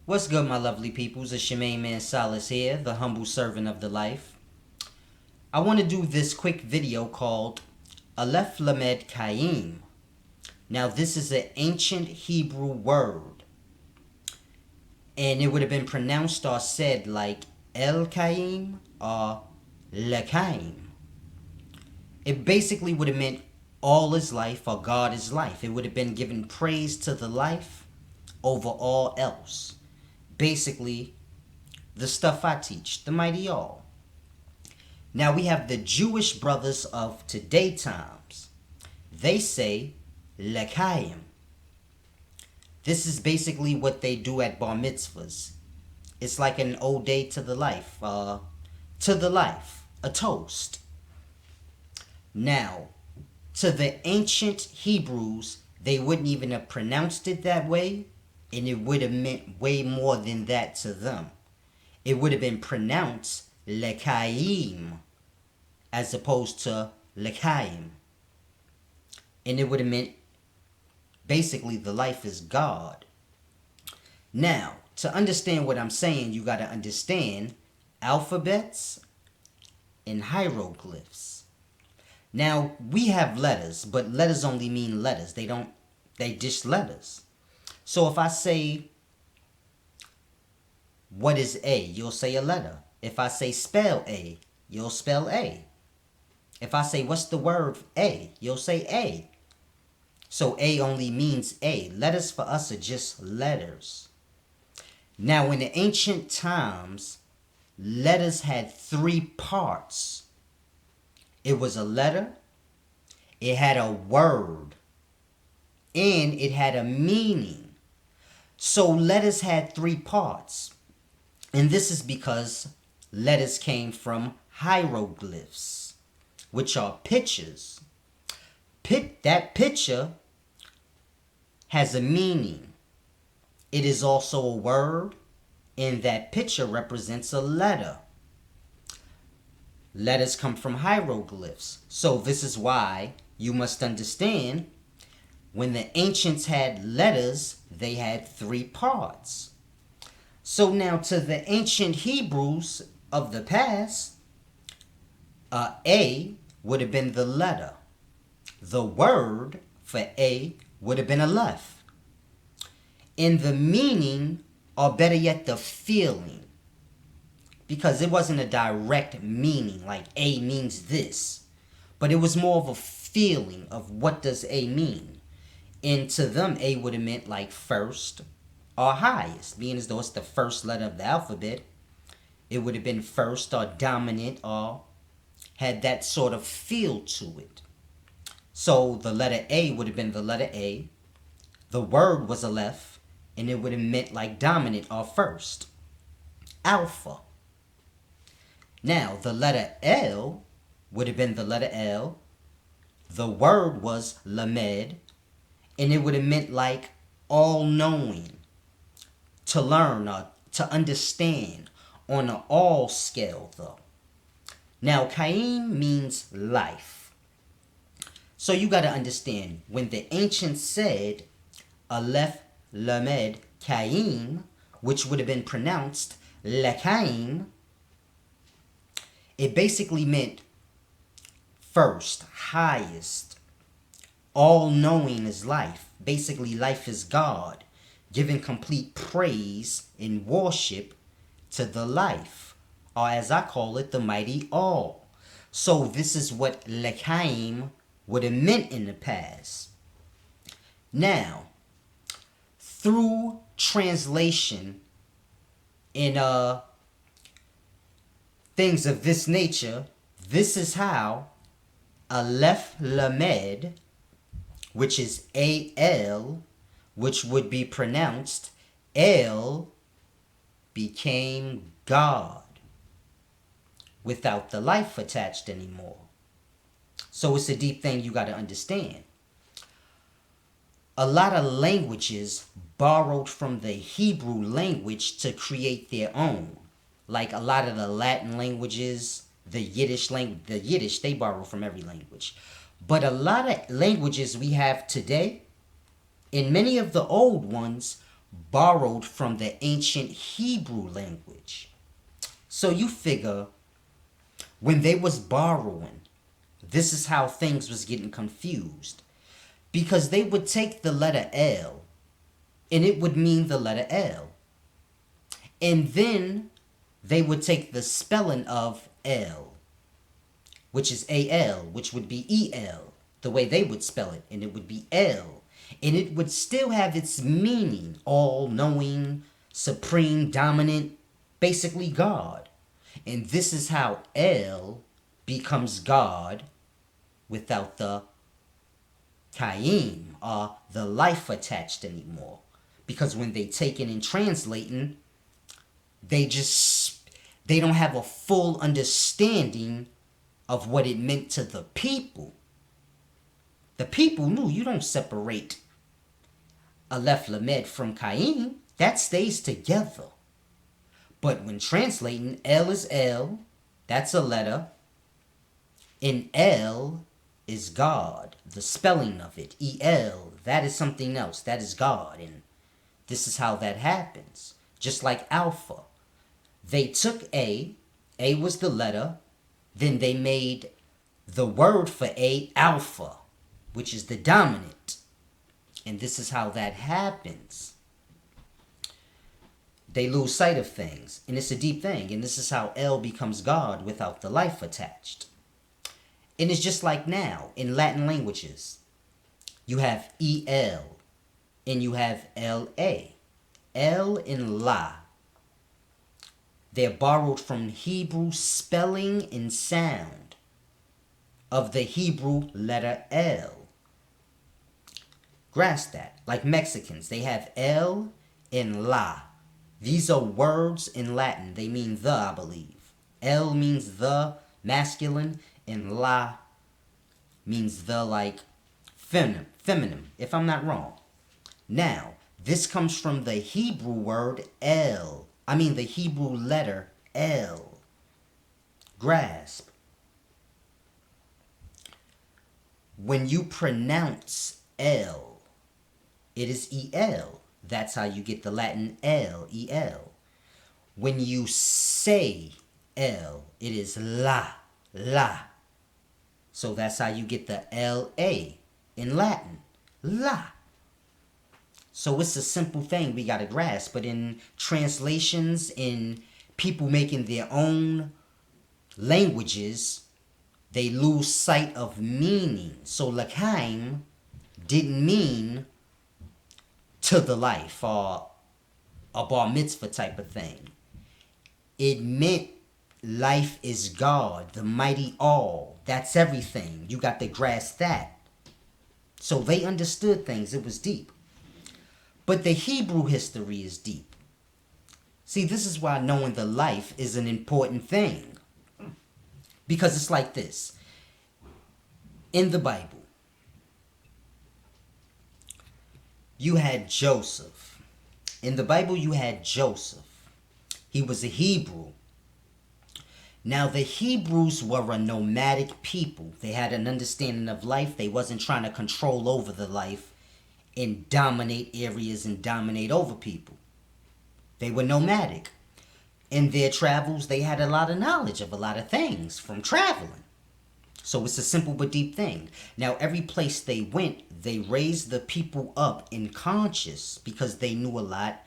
What's good, my lovely peoples? It's your main man Solace here, the humble servant of the life. I want to do this quick video called Aleph Lamed Chaiim. Now, this is an ancient Hebrew word, and it would have been pronounced or said like El Chaiim or L'Chaim. It basically would have meant all is life or God is life. It would have been giving praise to the life over all else. Basically, the stuff I teach, the mighty all. Now we have the Jewish brothers of today times. They say L'Chaim. This is basically what they do at bar mitzvahs. It's like an ode to the life, a toast. Now, to the ancient Hebrews, they wouldn't even have pronounced it that way, and it would have meant way more than that to them. It would have been pronounced L'Chaim as opposed to L'Chaim. And it would have meant basically the life is God. Now, to understand what I'm saying, you got to understand alphabets and hieroglyphs. Now, we have letters, but letters only mean letters. They just letters. So if I say, what is A? You'll say a letter. If I say spell A, you'll spell A. If I say, what's the word A? You'll say A. So A only means A. Letters for us are just letters. Now, in the ancient times, letters had three parts. It was a letter, it had a word, and it had a meaning. So letters had three parts. And this is because letters came from hieroglyphs, which are pictures. That picture has a meaning. It is also a word, and that picture represents a letter. Letters come from hieroglyphs. So this is why you must understand when the ancients had letters, they had three parts. So now to the ancient Hebrews of the past, A would have been the letter. The word for A would have been Aleph. And the meaning, or better yet, the feeling, because it wasn't a direct meaning like A means this, but it was more of a feeling of what does A mean. And to them, A would have meant like first or highest, being as though it's the first letter of the alphabet. It would have been first or dominant or had that sort of feel to it. So the letter A would have been the letter A. The word was Aleph, and it would have meant like dominant or first. Alpha. Now, the letter L would have been the letter L. The word was Lamed, and it would have meant like all-knowing, to learn or to understand on an all scale, though. Now, Chaiim means life. So you got to understand, when the ancients said Aleph Lamed Chaiim, which would have been pronounced L'Chaim, it basically meant first, highest, all-knowing is life. Basically, life is God, giving complete praise and worship to the life, or as I call it, the mighty all. So this is what L'Chaim would have meant in the past. Now, through translation in things of this nature, this is how Aleph Lamed, which is A-L, which would be pronounced El, became God without the life attached anymore. So it's a deep thing you got to understand. A lot of languages borrowed from the Hebrew language to create their own. Like a lot of the Latin languages, the Yiddish language, they borrow from every language. But a lot of languages we have today, and many of the old ones, borrowed from the ancient Hebrew language. So you figure when they was borrowing, this is how things was getting confused. Because they would take the letter L and it would mean the letter L. And then they would take the spelling of L, which is A-L, which would be E-L, the way they would spell it, and it would be L. And it would still have its meaning, all-knowing, supreme, dominant, basically God. And this is how L becomes God without the Chaiim, or the life attached anymore. Because when they take it and translating, they don't have a full understanding of what it meant to the people. The people knew you don't separate Aleph Lamed from Chaiim. That stays together. But when translating, L is L, that's a letter, and L is God. The spelling of it, E-L, that is something else. That is God. And this is how that happens. Just like Alpha. They took A was the letter, then they made the word for A Alpha, which is the dominant. And this is how that happens. They lose sight of things, and it's a deep thing. And this is how L becomes God without the life attached. And it's just like now in Latin languages. You have E-L and you have L-A. L and La. They're borrowed from Hebrew spelling and sound of the Hebrew letter L. Grasp that. Like Mexicans, they have L and La. These are words in Latin. They mean the, I believe. L means the, masculine, and La means the, like, feminine, if I'm not wrong. Now, this comes from the Hebrew word the Hebrew letter L. Grasp. When you pronounce L, it is E-L. That's how you get the Latin L, E-L. When you say L, it is La, La. So that's how you get the L-A in Latin, La. So it's a simple thing we got to grasp. But in translations, in people making their own languages, they lose sight of meaning. So L'chaim didn't mean to the life or a bar mitzvah type of thing. It meant life is God, the mighty all. That's everything. You got to grasp that. So they understood things. It was deep. But the Hebrew history is deep. See, this is why knowing the life is an important thing. Because it's like this. In the Bible, you had Joseph. In the Bible, you had Joseph. He was a Hebrew. Now, the Hebrews were a nomadic people. They had an understanding of life. They wasn't trying to control over the life and dominate areas and dominate over people. They were nomadic. In their travels, they had a lot of knowledge of a lot of things from traveling. So it's a simple but deep thing. Now, every place they went, they raised the people up in conscious because they knew a lot.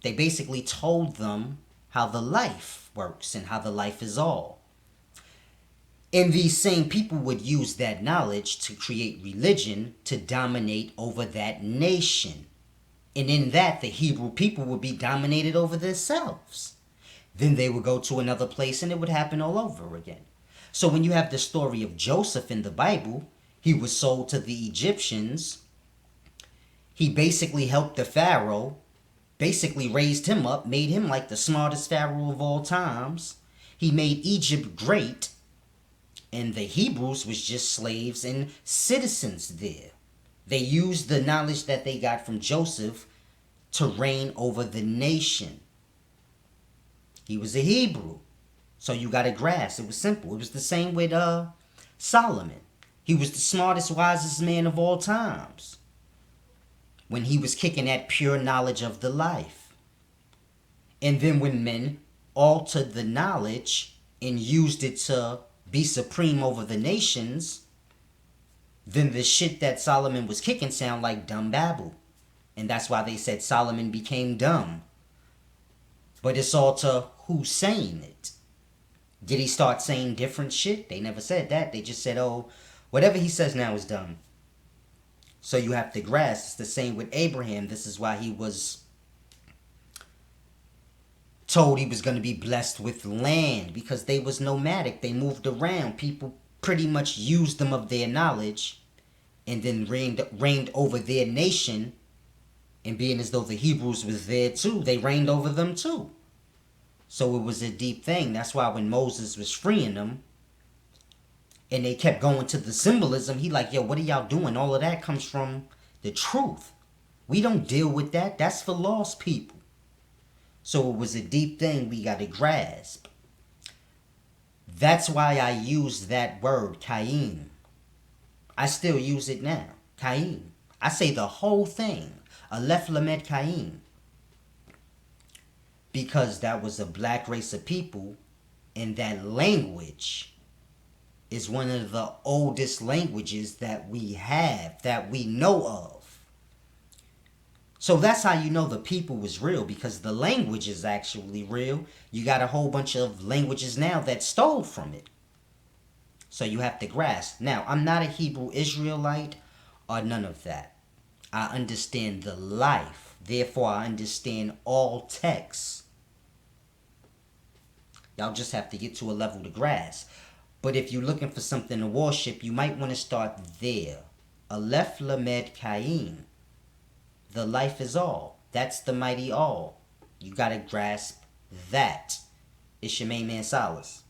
They basically told them how the life works and how the life is all. And these same people would use that knowledge to create religion to dominate over that nation. And in that, the Hebrew people would be dominated over themselves. Then they would go to another place and it would happen all over again. So when you have the story of Joseph in the Bible, he was sold to the Egyptians. He basically helped the Pharaoh, basically raised him up, made him like the smartest Pharaoh of all times. He made Egypt great. And the Hebrews was just slaves and citizens there. They used the knowledge that they got from Joseph to reign over the nation. He was a Hebrew. So you got to grasp. It was simple. It was the same with Solomon. He was the smartest, wisest man of all times. when he was kicking that pure knowledge of the life. And then when men altered the knowledge and used it to be supreme over the nations, then the shit that Solomon was kicking sound like dumb babble. And that's why they said Solomon became dumb. But it's all to who's saying it. Did he start saying different shit? They never said that. They just said, oh, whatever he says now is dumb. So you have to grasp. It's the same with Abraham. This is why he was told he was going to be blessed with land, because they was nomadic. They moved around. People pretty much used them of their knowledge and then reigned over their nation. And being as though the Hebrews was there too, they reigned over them too. So it was a deep thing. That's why when Moses was freeing them and they kept going to the symbolism, he like, yo, what are y'all doing? All of that comes from the truth. We don't deal with that. That's for lost people. So it was a deep thing we got to grasp. That's why I used that word, Chaiim. I still use it now. Chaiim. I say the whole thing. Aleph Lamed Chaiim. Because that was a black race of people, and that language is one of the oldest languages that we have, that we know of. So that's how you know the people was real, because the language is actually real. You got a whole bunch of languages now that stole from it. So you have to grasp. Now, I'm not a Hebrew Israelite or none of that. I understand the life. Therefore, I understand all texts. Y'all just have to get to a level to grasp. But if you're looking for something to worship, you might want to start there. Aleph Lamed Chaiim. The life is all. That's the mighty all. You got to grasp that. It's your main man, Solace.